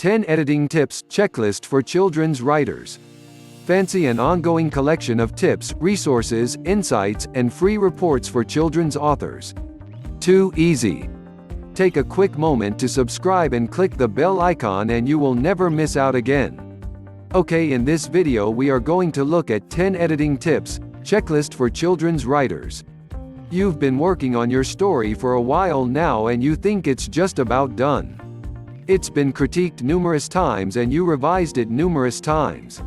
10 Editing Tips Checklist for Children's Writers. Fancy an ongoing collection of tips, resources, insights, and free reports for children's authors. Too easy. Take a quick moment to subscribe and click the bell icon and you will never miss out again. Okay, in this video we are going to look at 10 editing tips, checklist for children's writers. You've been working on your story for a while now and you think it's just about done. It's been critiqued numerous times and you revised it numerous times.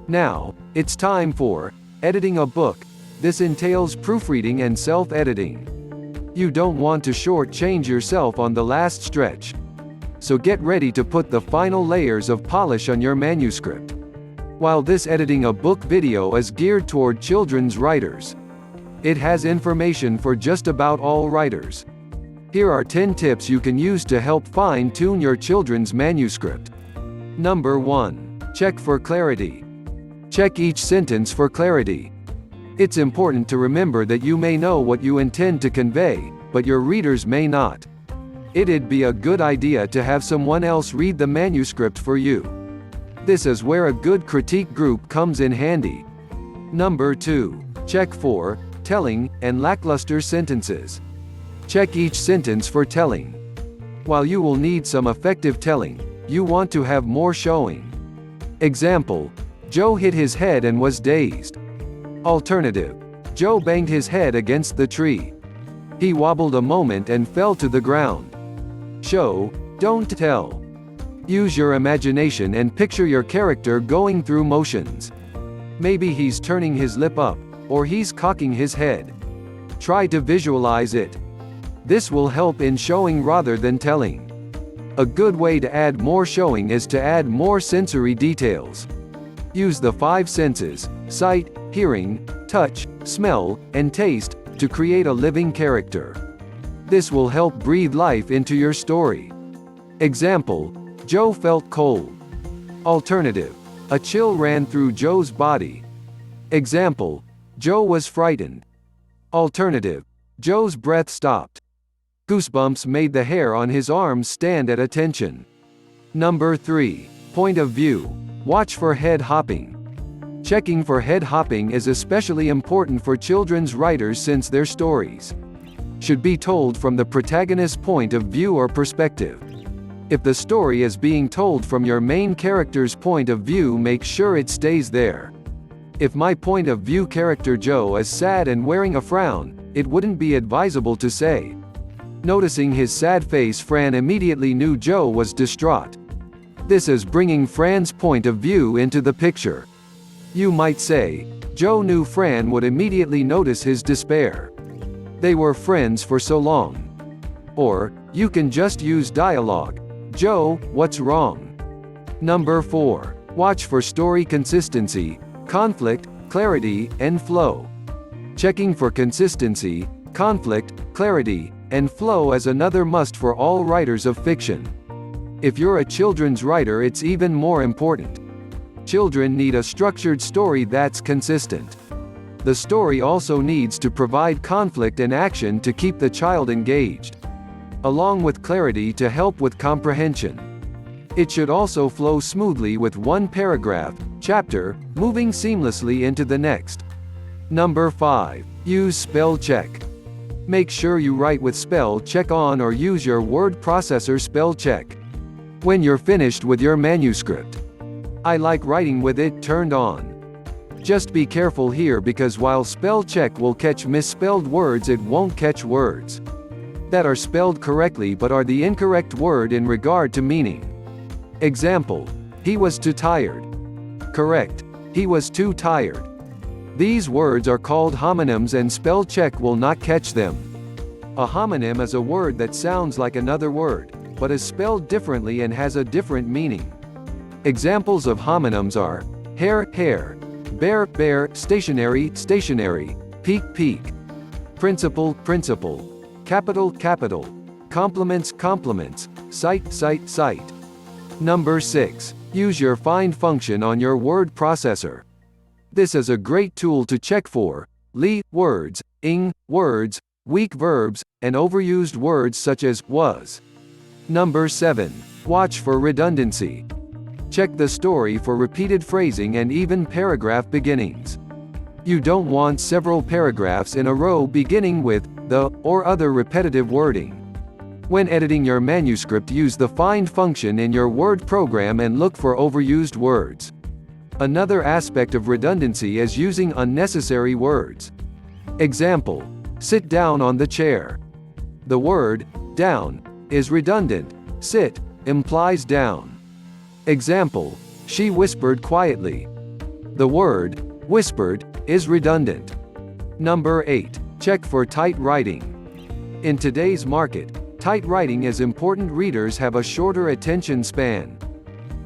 Now, it's time for editing a book. This entails proofreading and self-editing. You don't want to shortchange yourself on the last stretch. So get ready to put the final layers of polish on your manuscript. While this editing a book video is geared toward children's writers, it has information for just about all writers. Here are 10 tips you can use to help fine-tune your children's manuscript. Number 1. Check for clarity. Check each sentence for clarity. It's important to remember that you may know what you intend to convey, but your readers may not. It'd be a good idea to have someone else read the manuscript for you. This is where a good critique group comes in handy. Number 2. Check for telling and lackluster sentences. Check each sentence for telling. While you will need some effective telling, you want to have more showing. Example: Joe hit his head and was dazed. Alternative: Joe banged his head against the tree. He wobbled a moment and fell to the ground. Show, don't tell. Use your imagination and picture your character going through motions. Maybe he's turning his lip up, or he's cocking his head. Try to visualize it. This will help in showing rather than telling. A good way to add more showing is to add more sensory details. Use the 5 senses, sight, hearing, touch, smell, and taste, to create a living character. This will help breathe life into your story. Example: Joe felt cold. Alternative: a chill ran through Joe's body. Example: Joe was frightened. Alternative: Joe's breath stopped. Goosebumps made the hair on his arms stand at attention. Number 3. Point of view. Watch for head hopping. Checking for head hopping is especially important for children's writers since their stories should be told from the protagonist's point of view or perspective. If the story is being told from your main character's point of view, make sure it stays there. If my point of view character Joe is sad and wearing a frown, it wouldn't be advisable to say. Noticing his sad face, Fran immediately knew Joe was distraught. This is bringing Fran's point of view into the picture. You might say, Joe knew Fran would immediately notice his despair. They were friends for so long. Or, you can just use dialogue. Joe, what's wrong? Number 4. Watch for story consistency, conflict, clarity, and flow. Checking for consistency, conflict, clarity, and flow is another must for all writers of fiction. If you're a children's writer, it's even more important. Children need a structured story that's consistent. The story also needs to provide conflict and action to keep the child engaged, along with clarity to help with comprehension. It should also flow smoothly with one paragraph, chapter, moving seamlessly into the next. Number 5. Use spell check. Make sure you write with spell check on or use your word processor spell check when you're finished with your manuscript. I like writing with it turned on. Just be careful here, because while spell check will catch misspelled words, it won't catch words that are spelled correctly but are the incorrect word in regard to meaning. Example: he was too tired. Correct: he was too tired. These words are called homonyms and spell check will not catch them. A homonym is a word that sounds like another word, but is spelled differently and has a different meaning. Examples of homonyms are hair, hair, bear, bear, stationary, stationary, peak, peak, principle, principle, capital, capital, compliments, compliments, sight, sight, sight. Number 6. Use your find function on your word processor. This is a great tool to check for words, ing words, weak verbs, and overused words such as was. Number 7. Watch for redundancy. Check the story for repeated phrasing and even paragraph beginnings. You don't want several paragraphs in a row beginning with the or other repetitive wording. When editing your manuscript, use the find function in your Word program and look for overused words. Another aspect of redundancy is using unnecessary words. Example: sit down on the chair. The word down is redundant. Sit implies down. Example: she whispered quietly. The word whispered is redundant. Number 8. Check for tight writing. In today's market, tight writing is important. Readers have a shorter attention span.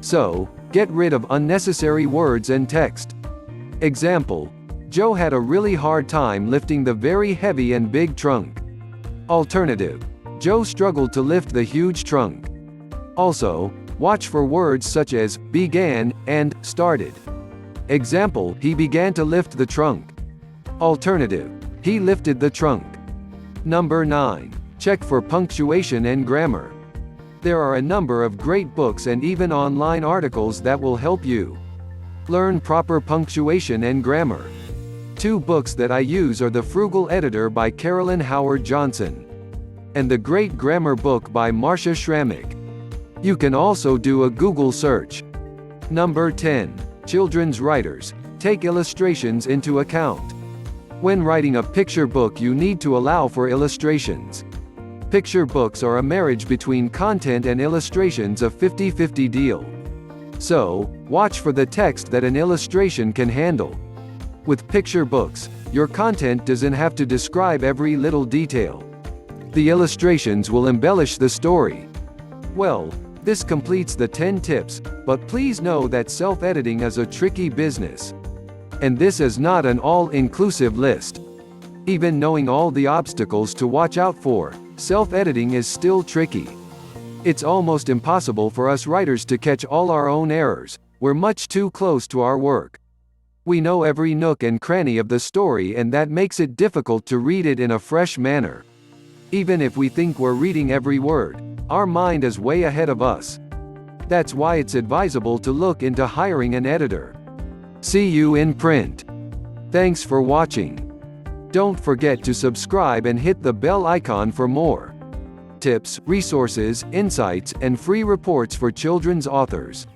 So, get rid of unnecessary words and text. Example: Joe had a really hard time lifting the very heavy and big trunk. Alternative: Joe struggled to lift the huge trunk. Also, watch for words such as began and started. Example: he began to lift the trunk. Alternative: he lifted the trunk. Number 9. Check for punctuation and grammar. There are a number of great books and even online articles that will help you learn proper punctuation and grammar. 2 books that I use are The Frugal Editor by Carolyn Howard Johnson and The Great Grammar Book by Marcia Schrammick. You can also do a Google search. Number 10. Children's writers, take illustrations into account. When writing a picture book, you need to allow for illustrations. Picture books are a marriage between content and illustrations, a 50-50 deal. So, watch for the text that an illustration can handle. With picture books, your content doesn't have to describe every little detail. The illustrations will embellish the story. Well, this completes the 10 tips, but please know that self-editing is a tricky business. And this is not an all-inclusive list. Even knowing all the obstacles to watch out for, self-editing is still tricky. It's almost impossible for us writers to catch all our own errors. We're much too close to our work. We know every nook and cranny of the story, and that makes it difficult to read it in a fresh manner. Even if we think we're reading every word, our mind is way ahead of us. That's why it's advisable to look into hiring an editor. See you in print. Thanks for watching. Don't forget to subscribe and hit the bell icon for more tips, resources, insights, and free reports for children's authors.